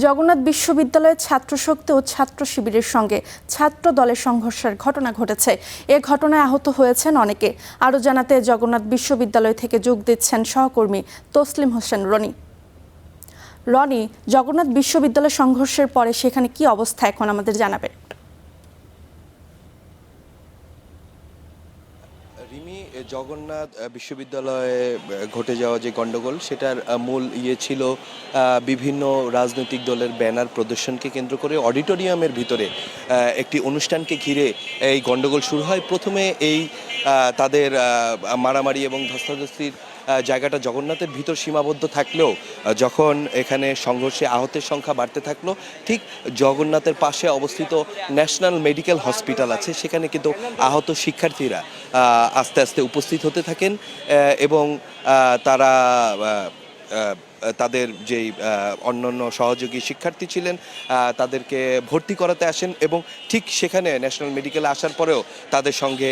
জগন্নাথ বিশ্ববিদ্যালয়ের ছাত্রশক্তি ও ছাত্র শিবিরের সঙ্গে ছাত্র দলের সংঘর্ষের ঘটনা ঘটেছে। এ ঘটনায় আহত হয়েছেন অনেকে। আরও জানাতে জগন্নাথ বিশ্ববিদ্যালয় থেকে যোগ দিচ্ছেন সহকর্মী তসলিম হোসেন রনি। রনি, জগন্নাথ বিশ্ববিদ্যালয় সংঘর্ষের পরে সেখানে কি অবস্থা এখন আমাদের জানাবে। রিমি, জগন্নাথ বিশ্ববিদ্যালয়ে ঘটে যাওয়া যে গণ্ডগোল সেটার মূল ছিল বিভিন্ন রাজনৈতিক দলের ব্যানার প্রদর্শনকে কেন্দ্র করে অডিটোরিয়ামের ভিতরে একটি অনুষ্ঠানকে ঘিরে এই গণ্ডগোল শুরু হয়। প্রথমে এই তাদের মারামারি এবং ধস্তাধস্তির জায়গাটা জগন্নাথের ভিতর সীমাবদ্ধ থাকলেও যখন এখানে সংঘর্ষে আহতের সংখ্যা বাড়তে থাকলো, ঠিক জগন্নাথের পাশে অবস্থিত ন্যাশনাল মেডিকেল হসপিটাল আছে, সেখানে কিন্তু আহত শিক্ষার্থীরা আস্তে আস্তে উপস্থিত হতে থাকেন এবং তারা তাদের যেই অন্যান্য সহযোগী শিক্ষার্থী ছিলেন তাদেরকে ভর্তি করাতে আসেন এবং ঠিক সেখানে ন্যাশনাল মেডিকেলে আসার পরেও তাদের সঙ্গে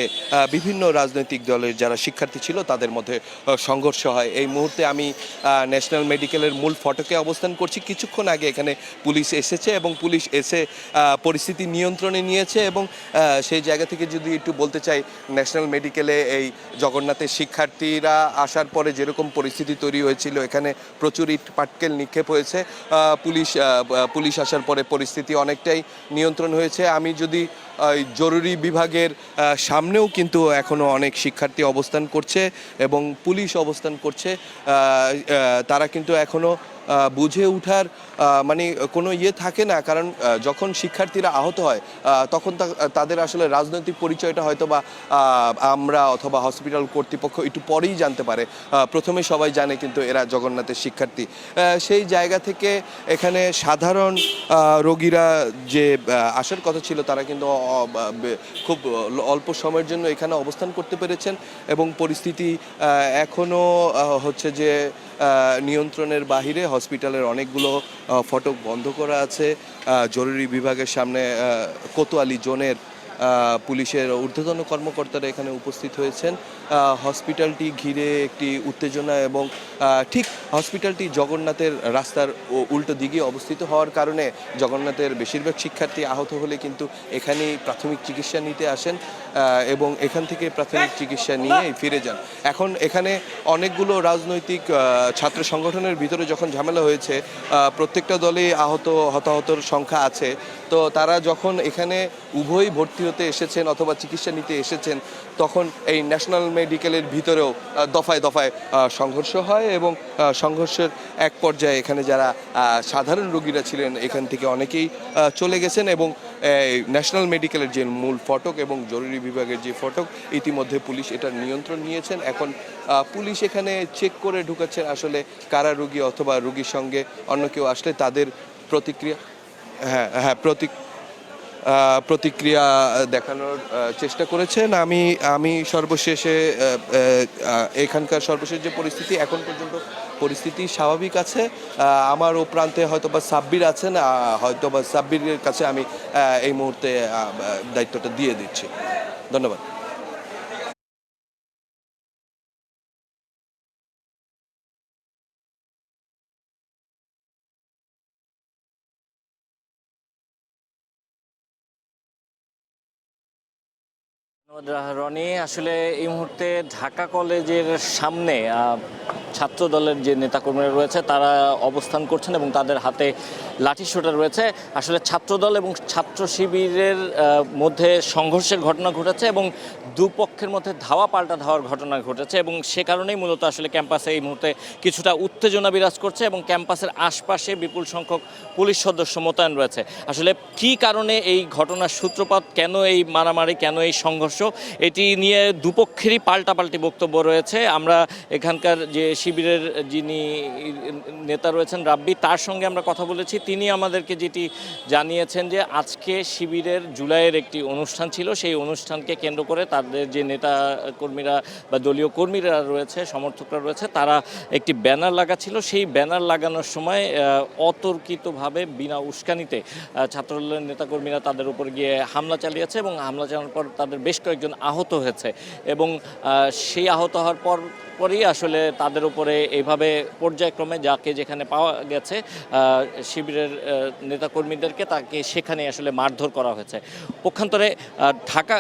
বিভিন্ন রাজনৈতিক দলের যারা শিক্ষার্থী ছিল তাদের মধ্যে সংঘর্ষ হয়। এই মুহূর্তে আমি ন্যাশনাল মেডিকেলের মূল ফটকে অবস্থান করছি। কিছুক্ষণ আগে এখানে পুলিশ এসেছে এবং পুলিশ এসে পরিস্থিতি নিয়ন্ত্রণে নিয়েছে এবং সেই জায়গা থেকে যদি একটু বলতে চাই, ন্যাশনাল মেডিকেলে এই জগন্নাথের শিক্ষার্থীরা আসার পরে যেরকম পরিস্থিতি তৈরি হয়েছিল, এখানে প্রচুর ইট পাটকেল নিক্ষেপ হয়েছে। পুলিশ আসার পরে পরিস্থিতি অনেকটাই নিয়ন্ত্রণ হয়েছে। আমি যদি জরুরি বিভাগের সামনেও কিন্তু এখনও অনেক শিক্ষার্থী অবস্থান করছে এবং পুলিশ অবস্থান করছে। তারা কিন্তু এখনও বুঝে ওঠার মানে কোনো থাকে না, কারণ যখন শিক্ষার্থীরা আহত হয় তখন তাদের আসলে রাজনৈতিক পরিচয়টা হয়তো বা আমরা অথবা হসপিটাল কর্তৃপক্ষ একটু পরেই জানতে পারে। প্রথমে সবাই জানে কিন্তু এরা জগন্নাথের শিক্ষার্থী। সেই জায়গা থেকে এখানে সাধারণ রোগীরা যে আসার কথা ছিল তারা কিন্তু খুব অল্প সময়ের জন্য এখানে অবস্থান করতে পেরেছেন এবং পরিস্থিতি এখনও হচ্ছে যে নিয়ন্ত্রণের বাহিরে। হসপিটালের অনেকগুলো ফটক বন্ধ করা আছে। জরুরি বিভাগের সামনে কোতোয়ালি জোনের পুলিশের ঊর্ধ্বতন কর্মকর্তারা এখানে উপস্থিত হয়েছেন। হসপিটালটি ঘিরে একটি উত্তেজনা এবং ঠিক হসপিটালটি জগন্নাথের রাস্তার উল্টো দিকে অবস্থিত হওয়ার কারণে জগন্নাথের বেশিরভাগ শিক্ষার্থী আহত হলে কিন্তু এখানেই প্রাথমিক চিকিৎসা নিতে আসেন এবং এখান থেকে প্রাথমিক চিকিৎসা নিয়ে ফিরে যান। এখন এখানে অনেকগুলো রাজনৈতিক ছাত্র সংগঠনের ভিতরে যখন ঝামেলা হয়েছে, প্রত্যেকটা দলেই হতাহতর সংখ্যা আছে। তো তারা যখন এখানে উভয়ই ভর্তি হতে এসেছেন অথবা চিকিৎসা নিতে এসেছেন, তখন এই ন্যাশনাল মেডিকেলের ভিতরেও দফায় দফায় সংঘর্ষ হয় এবং সংঘর্ষের এক পর্যায়ে এখানে যারা সাধারণ রোগীরা ছিলেন এখান থেকে অনেকেই চলে গেছেন এবং ন্যাশনাল মেডিকেলের যে মূল ফটক এবং জরুরি বিভাগের যে ফটক, ইতিমধ্যে পুলিশ এটার নিয়ন্ত্রণ নিয়েছেন। এখন পুলিশ এখানে চেক করে ঢুকাচ্ছেন আসলে কারা রোগী অথবা রোগীর সঙ্গে অন্য কেউ আসলে তাদের প্রতিক্রিয়া প্রতিক্রিয়া দেখানোর চেষ্টা করেছেন। আমি সর্বশেষে এখানকার সর্বশেষ যে পরিস্থিতি, এখন পর্যন্ত পরিস্থিতি স্বাভাবিক আছে। আমার ও প্রান্তে হয়তোবা সাব্বির আছেন, হয়তোবা সাব্বিরের কাছে আমি এই মুহূর্তে দায়িত্বটা দিয়ে দিচ্ছি। ধন্যবাদ। রনি, আসলে এই মুহূর্তে ঢাকা কলেজের সামনে ছাত্র দলের যে নেতাকর্মীরা রয়েছে তারা অবস্থান করছেন এবং তাদের হাতে লাঠিসোঁটা রয়েছে। আসলে ছাত্রদল এবং ছাত্র শিবিরের মধ্যে সংঘর্ষের ঘটনা ঘটেছে এবং দুপক্ষের মধ্যে ধাওয়া পাল্টা ধাওয়ার ঘটনা ঘটেছে এবং সে কারণেই মূলত আসলে ক্যাম্পাসে এই মুহূর্তে কিছুটা উত্তেজনা বিরাজ করছে এবং ক্যাম্পাসের আশপাশে বিপুল সংখ্যক পুলিশ সদস্য মোতায়েন রয়েছে। আসলে কী কারণে এই ঘটনার সূত্রপাত, কেন এই মারামারি, কেন এই সংঘর্ষ, এটি নিয়ে দুপক্ষেরই পাল্টাপাল্টি বক্তব্য রয়েছে। আমরা এখানকার যে শিবিরের যিনি নেতা রয়েছেন রাব্বি, তার সঙ্গে আমরা কথা বলেছি। তিনি আমাদেরকে যেটি জানিয়েছেন যে আজকে শিবিরের জুলাইয়ের একটি অনুষ্ঠান ছিল, সেই অনুষ্ঠানকে কেন্দ্র করে তাদের যে নেতা কর্মীরা বা দলীয় কর্মীরা রয়েছে, সমর্থকরা রয়েছে, তারা একটি ব্যানার লাগাচ্ছিল। সেই ব্যানার লাগানোর সময় অতর্কিতভাবে বিনা উস্কানিতে ছাত্রদলের নেতাকর্মীরা তাদের উপর গিয়ে হামলা চালিয়েছে এবং হামলা চালানোর পর তাদের বেশ কয়েকজন আহত হয়েছে এবং সেই আহত হওয়ার পরই আসলে তাদের উপরে এইভাবে পর্যায়ক্রমে যাকে যেখানে পাওয়া গেছে শিবিরের নেতাকর্মীদেরকে তাকে সেখানে আসলে মারধর করা হয়েছে। পক্ষান্তরে ঢাকা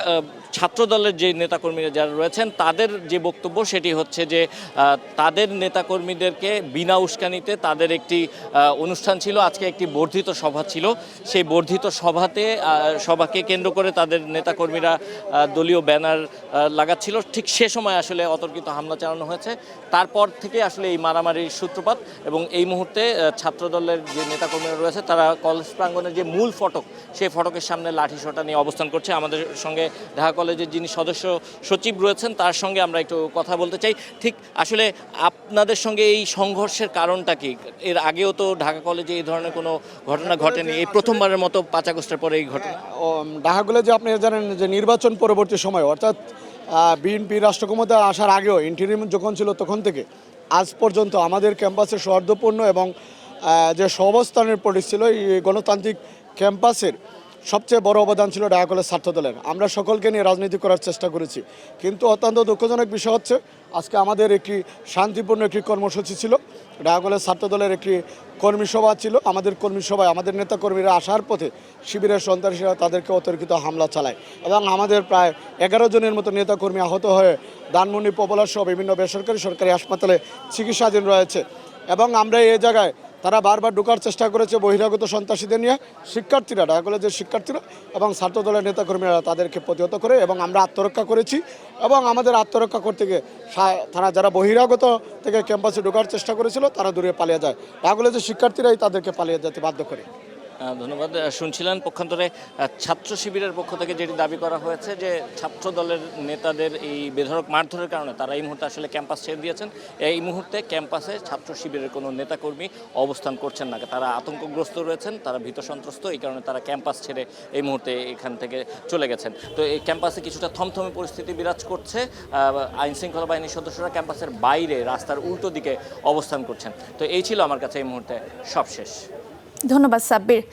ছাত্রদলের যে নেতাকর্মীরা যারা রয়েছেন তাদের যে বক্তব্য সেটি হচ্ছে যে তাদের নেতাকর্মীদেরকে বিনা উস্কানিতে তাদের একটি অনুষ্ঠান ছিল, আজকে একটি বর্ধিত সভা ছিল, সেই বর্ধিত সভাকে কেন্দ্র করে তাদের নেতাকর্মীরা দলীয় ব্যানার লাগাচ্ছিল, ঠিক সে সময় আসলে অতর্কিত হামলা চালানো হয়েছে। তারপর থেকে আসলে এই মারামারির সূত্রপাত এবং এই মুহূর্তে ছাত্রদলের যে নেতাকর্মীরা রয়েছে তারা কলেজ প্রাঙ্গণের যে মূল ফটক সেই ফটকের সামনে লাঠিসোঁটা নিয়ে অবস্থান করছে। আমাদের সঙ্গে ঢাকা কলেজের যিনি সদস্য সচিব রয়েছেন তার সঙ্গে আমরা একটু কথা বলতে চাই। ঠিক আসলে আপনাদের সঙ্গে এই সংঘর্ষের কারণটা কি? এর আগেও তো ঢাকা কলেজে এই ধরনের কোনো ঘটনা ঘটেনি, এই প্রথমবারের মতো ৫ আগস্টের পরে এই ঘটনা। ঢাকা কলেজে আপনি জানেন যে নির্বাচন পরবর্তী সময় অর্থাৎ বিএনপি রাষ্ট্র ক্ষমতায় আসার আগেও ইন্টারিম যখন ছিল তখন থেকে আজ পর্যন্ত আমাদের ক্যাম্পাসের সৌহার্দ্যপূর্ণ এবং যে সহাবস্থানের পলিসি ছিল এই গণতান্ত্রিক ক্যাম্পাসের সবচেয়ে বড় অবদান ছিল ঢাকা কলেজ ছাত্রদলের। আমরা সকলকে নিয়ে রাজনীতি করার চেষ্টা করেছি, কিন্তু অত্যন্ত দুঃখজনক বিষয় হচ্ছে আজকে আমাদের একটি শান্তিপূর্ণ একটি কর্মসূচি ছিল, ঢাকা কলেজ ছাত্রদলের একটি কর্মী সভা ছিল। আমাদের কর্মী সভায় আমাদের নেতাকর্মীরা আসার পথে শিবিরের সন্ত্রাসীরা তাদেরকে অতর্কিত হামলা চালায় এবং আমাদের প্রায় 11 জনের মতো নেতাকর্মী আহত হয়ে ধানমন্ডি পপুলার সহ বিভিন্ন বেসরকারি সরকারি হাসপাতালে চিকিৎসাধীন রয়েছে। এবং আমরা এই জায়গায় তারা বারবার ঢোকার চেষ্টা করেছে বহিরাগত সন্ত্রাসীদের নিয়ে, শিক্ষার্থীরা ঢাকা কলেজের শিক্ষার্থীরা এবং ছাত্রদলের নেতাকর্মীরা তাদেরকে প্রতিহত করে এবং আমরা আত্মরক্ষা করেছি। এবং আমাদের আত্মরক্ষা করতে গিয়ে তারা যারা বহিরাগত থেকে ক্যাম্পাসে ঢোকার চেষ্টা করেছিল তারা দূরে পালিয়ে যায়, ঢাকা কলেজের শিক্ষার্থীরাই তাদেরকে পালিয়ে যেতে বাধ্য করে। ধন্যবাদ। শুনছিলেন পক্ষান্তরে ছাত্র শিবিরের পক্ষ থেকে যেটি দাবি করা হয়েছে যে ছাত্র দলের নেতাদের এই বেধড়ক মারধরের কারণে তারা এই মুহূর্তে আসলে ক্যাম্পাস ছেড়ে দিয়েছেন। এই মুহূর্তে ক্যাম্পাসে ছাত্র শিবিরের কোনো নেতাকর্মী অবস্থান করছেন না, তারা আতঙ্কগ্রস্ত রয়েছেন, তারা ভীত সন্ত্রস্ত, এই কারণে তারা ক্যাম্পাস ছেড়ে এই মুহূর্তে এখান থেকে চলে গেছেন। তো এই ক্যাম্পাসে কিছুটা থমথমে পরিস্থিতি বিরাজ করছে। আইন শৃঙ্খলা বাহিনীর সদস্যরা ক্যাম্পাসের বাইরে রাস্তার উল্টো দিকে অবস্থান করছেন। তো এই ছিল আমার কাছে এই মুহূর্তে সবশেষ। ধন্যবাদ সাব্বির।